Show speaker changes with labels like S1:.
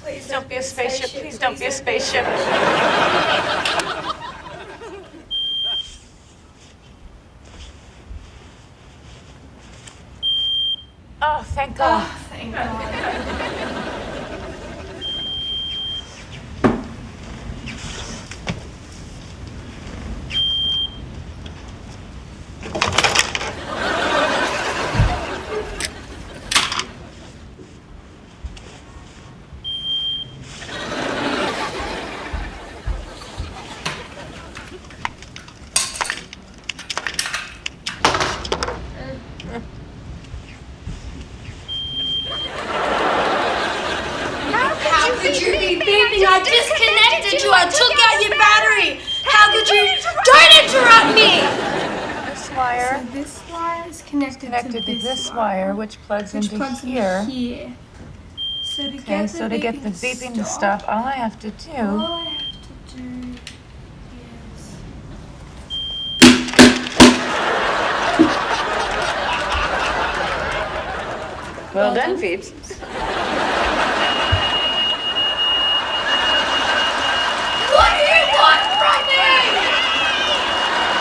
S1: Please don't be a spaceship. Please don't be a spaceship. Oh, thank God.
S2: Oh, thank God. How could you be beeping? I disconnected you. I took out your battery. How could you? Don't interrupt me!
S1: This wire
S2: So this wire is connected
S1: to this wire, which plugs into here.
S2: So to
S1: Okay, so to get the beeping to stop, all I have to do.
S2: All I have to do is.
S1: Well done, Phoebes.